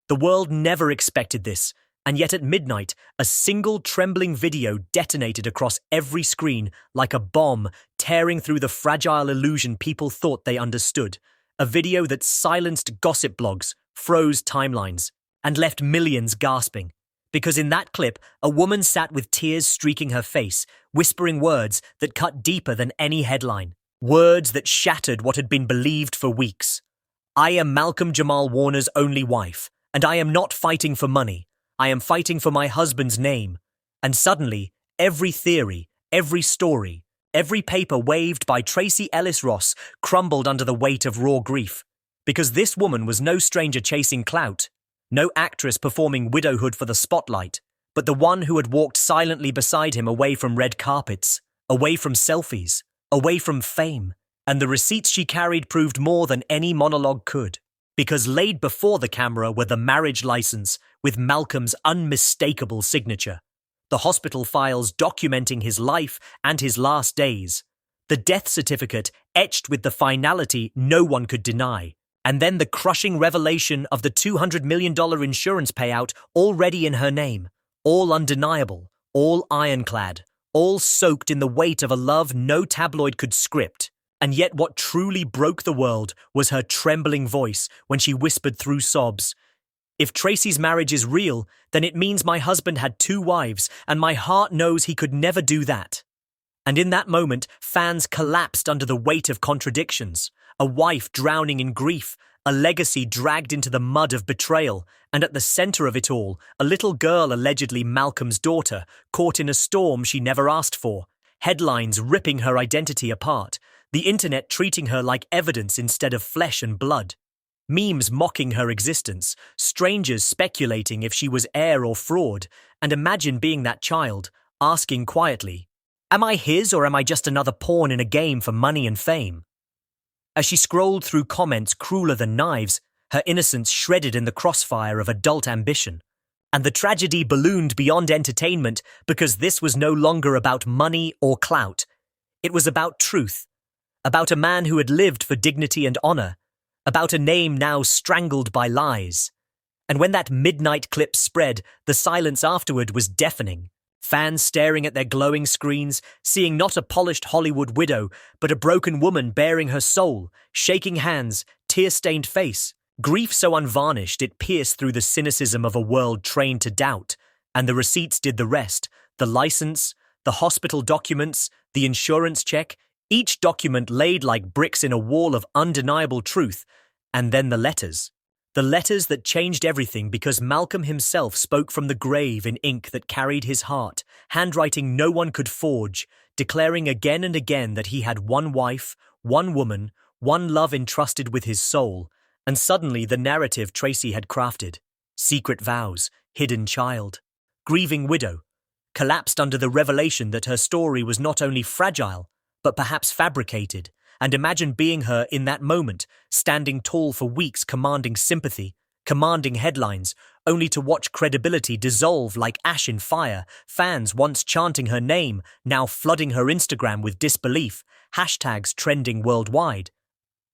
The world never expected this, and yet at midnight, a single trembling video detonated across every screen like a bomb, tearing through the fragile illusion people thought they understood. A video that silenced gossip blogs, froze timelines, and left millions gasping. Because in that clip, a woman sat with tears streaking her face, whispering words that cut deeper than any headline. Words that shattered what had been believed for weeks. I am Malcolm Jamal Warner's only wife, and I am not fighting for money. I am fighting for my husband's name. And suddenly, every theory, every story, every paper waved by Tracy Ellis Ross crumbled under the weight of raw grief. Because this woman was no stranger chasing clout, no actress performing widowhood for the spotlight, but the one who had walked silently beside him away from red carpets, away from selfies, away from fame. And the receipts she carried proved more than any monologue could. Because laid before the camera were the marriage license with Malcolm's unmistakable signature, the hospital files documenting his life and his last days, the death certificate etched with the finality no one could deny, and then the crushing revelation of the $200 million insurance payout already in her name, all undeniable, all ironclad, all soaked in the weight of a love no tabloid could script. And yet what truly broke the world was her trembling voice when she whispered through sobs, "If Tracy's marriage is real, then it means my husband had 2 wives, and my heart knows he could never do that." And in that moment, fans collapsed under the weight of contradictions. A wife drowning in grief, a legacy dragged into the mud of betrayal, and at the center of it all, a little girl allegedly Malcolm's daughter, caught in a storm she never asked for, headlines ripping her identity apart, the internet treating her like evidence instead of flesh and blood. Memes mocking her existence, strangers speculating if she was heir or fraud, and imagine being that child, asking quietly, "Am I his or am I just another pawn in a game for money and fame?" As she scrolled through comments crueler than knives, her innocence shredded in the crossfire of adult ambition. And the tragedy ballooned beyond entertainment because this was no longer about money or clout. It was about truth, about a man who had lived for dignity and honor, about a name now strangled by lies. And when that midnight clip spread, the silence afterward was deafening. Fans staring at their glowing screens, seeing not a polished Hollywood widow, but a broken woman bearing her soul, shaking hands, tear-stained face, grief so unvarnished it pierced through the cynicism of a world trained to doubt. And the receipts did the rest, the license, the hospital documents, the insurance check, each document laid like bricks in a wall of undeniable truth, and then the letters. The letters that changed everything because Malcolm himself spoke from the grave in ink that carried his heart, handwriting no one could forge, declaring again and again that he had one wife, one woman, one love entrusted with his soul, and suddenly the narrative Tracy had crafted, secret vows, hidden child, grieving widow, collapsed under the revelation that her story was not only fragile, but perhaps fabricated. And imagine being her in that moment, standing tall for weeks commanding sympathy, commanding headlines, only to watch credibility dissolve like ash in fire, fans once chanting her name, now flooding her Instagram with disbelief, hashtags trending worldwide.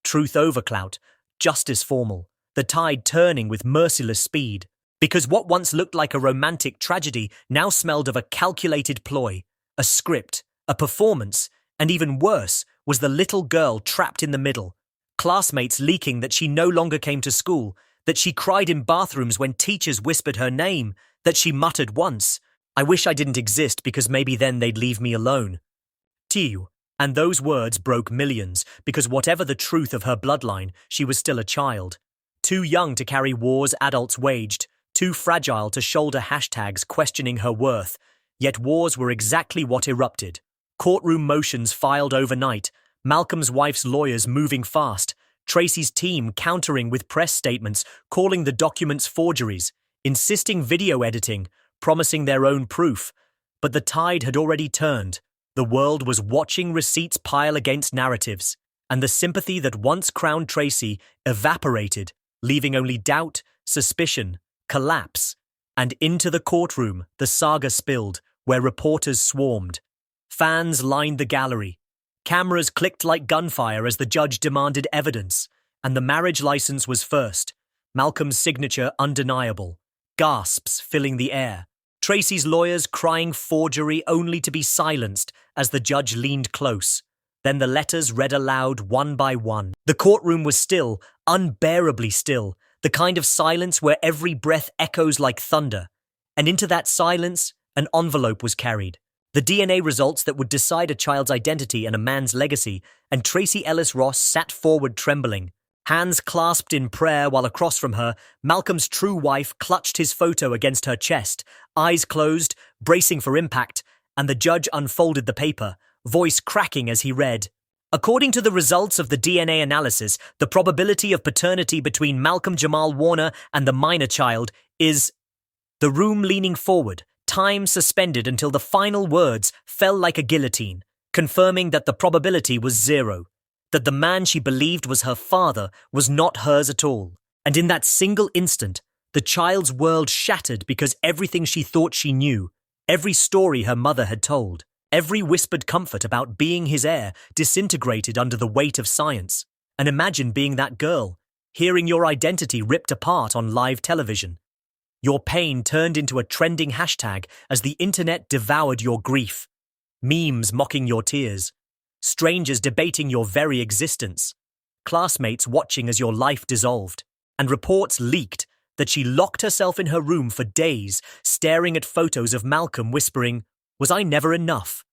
Truth over clout, justice formal, the tide turning with merciless speed. Because what once looked like a romantic tragedy now smelled of a calculated ploy, a script, a performance, and even worse, was the little girl trapped in the middle, classmates leaking that she no longer came to school, that she cried in bathrooms when teachers whispered her name, that she muttered once, "I wish I didn't exist because maybe then they'd leave me alone." Tiu. And those words broke millions, because whatever the truth of her bloodline, she was still a child. Too young to carry wars adults waged, too fragile to shoulder hashtags questioning her worth, yet wars were exactly what erupted. Courtroom motions filed overnight, Malcolm's wife's lawyers moving fast, Tracy's team countering with press statements, calling the documents forgeries, insisting video editing, promising their own proof. But the tide had already turned. The world was watching receipts pile against narratives, and the sympathy that once crowned Tracy evaporated, leaving only doubt, suspicion, collapse. And into the courtroom the saga spilled, where reporters swarmed. Fans lined the gallery. Cameras clicked like gunfire as the judge demanded evidence, and the marriage license was first. Malcolm's signature undeniable. Gasps filling the air. Tracy's lawyers crying forgery only to be silenced as the judge leaned close. Then the letters read aloud one by one. The courtroom was still, unbearably still, the kind of silence where every breath echoes like thunder. And into that silence, an envelope was carried. The DNA results that would decide a child's identity and a man's legacy, and Tracy Ellis Ross sat forward trembling. Hands clasped in prayer while across from her, Malcolm's true wife clutched his photo against her chest, eyes closed, bracing for impact, and the judge unfolded the paper, voice cracking as he read. According to the results of the DNA analysis, the probability of paternity between Malcolm Jamal Warner and the minor child is... The room leaning forward, time suspended until the final words fell like a guillotine, confirming that the probability was 0. That the man she believed was her father was not hers at all. And in that single instant, the child's world shattered because everything she thought she knew, every story her mother had told, every whispered comfort about being his heir disintegrated under the weight of science. And imagine being that girl, hearing your identity ripped apart on live television. Your pain turned into a trending hashtag as the internet devoured your grief. Memes mocking your tears. Strangers debating your very existence. Classmates watching as your life dissolved. And reports leaked that she locked herself in her room for days, staring at photos of Malcolm whispering, "Was I never enough?"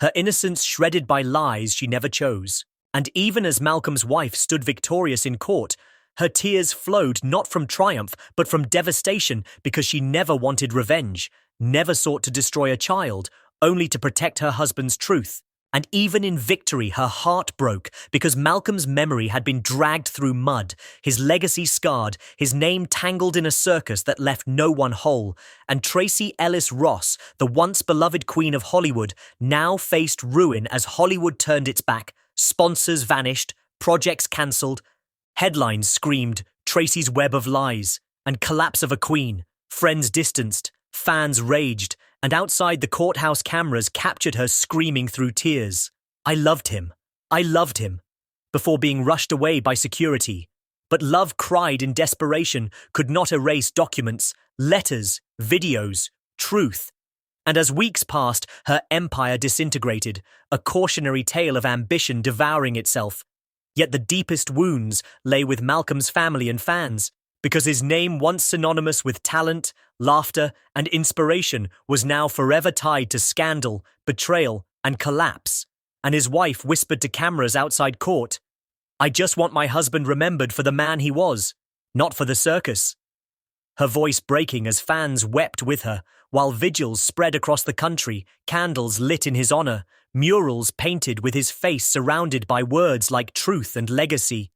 Her innocence shredded by lies she never chose. And even as Malcolm's wife stood victorious in court, her tears flowed not from triumph, but from devastation because she never wanted revenge, never sought to destroy a child, only to protect her husband's truth. And even in victory, her heart broke because Malcolm's memory had been dragged through mud, his legacy scarred, his name tangled in a circus that left no one whole. And Tracy Ellis Ross, the once beloved queen of Hollywood, now faced ruin as Hollywood turned its back, sponsors vanished, projects cancelled. Headlines screamed, Tracy's web of lies, and collapse of a queen. Friends distanced, fans raged, and outside the courthouse cameras captured her screaming through tears. I loved him, before being rushed away by security. But love cried in desperation, could not erase documents, letters, videos, truth. And as weeks passed, her empire disintegrated, a cautionary tale of ambition devouring itself. Yet the deepest wounds lay with Malcolm's family and fans, because his name, once synonymous with talent, laughter, and inspiration, was now forever tied to scandal, betrayal, and collapse. And his wife whispered to cameras outside court, "I just want my husband remembered for the man he was, not for the circus." Her voice breaking as fans wept with her, while vigils spread across the country, candles lit in his honor, murals painted with his face surrounded by words like truth and legacy.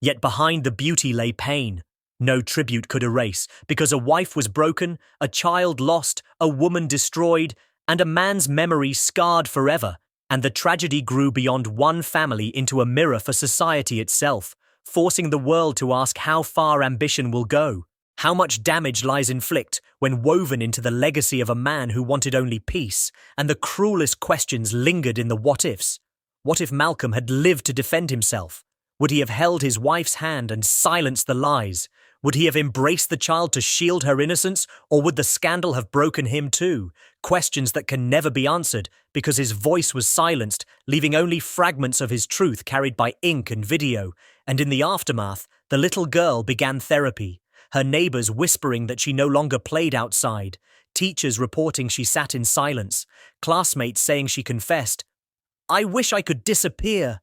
Yet behind the beauty lay pain. No tribute could erase, because a wife was broken, a child lost, a woman destroyed, and a man's memory scarred forever. And the tragedy grew beyond one family into a mirror for society itself, forcing the world to ask how far ambition will go. How much damage lies inflicted when woven into the legacy of a man who wanted only peace, and the cruelest questions lingered in the what-ifs. What if Malcolm had lived to defend himself? Would he have held his wife's hand and silenced the lies? Would he have embraced the child to shield her innocence, or would the scandal have broken him too? Questions that can never be answered because his voice was silenced, leaving only fragments of his truth carried by ink and video. And in the aftermath, the little girl began therapy. Her neighbors whispering that she no longer played outside, teachers reporting she sat in silence, classmates saying she confessed, "I wish I could disappear."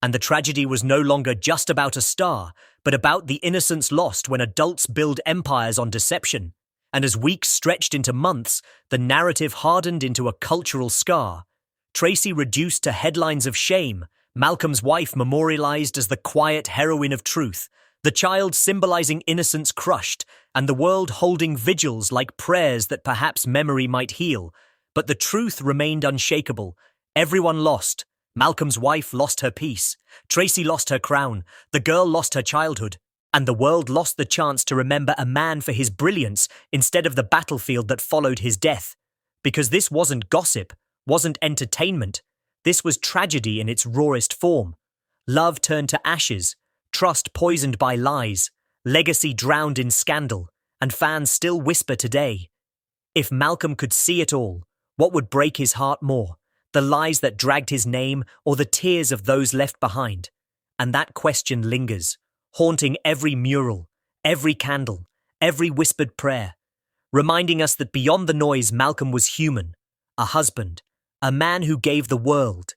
And the tragedy was no longer just about a star, but about the innocence lost when adults build empires on deception. And as weeks stretched into months, the narrative hardened into a cultural scar. Tracy reduced to headlines of shame, Malcolm's wife memorialized as the quiet heroine of truth, the child symbolizing innocence crushed, and the world holding vigils like prayers that perhaps memory might heal. But the truth remained unshakable. Everyone lost. Malcolm's wife lost her peace. Tracy lost her crown. The girl lost her childhood. And the world lost the chance to remember a man for his brilliance instead of the battlefield that followed his death. Because this wasn't gossip, wasn't entertainment. This was tragedy in its rawest form. Love turned to ashes. Trust poisoned by lies, legacy drowned in scandal, and fans still whisper today. If Malcolm could see it all, what would break his heart more? The lies that dragged his name or the tears of those left behind? And that question lingers, haunting every mural, every candle, every whispered prayer, reminding us that beyond the noise Malcolm was human, a husband, a man who gave the world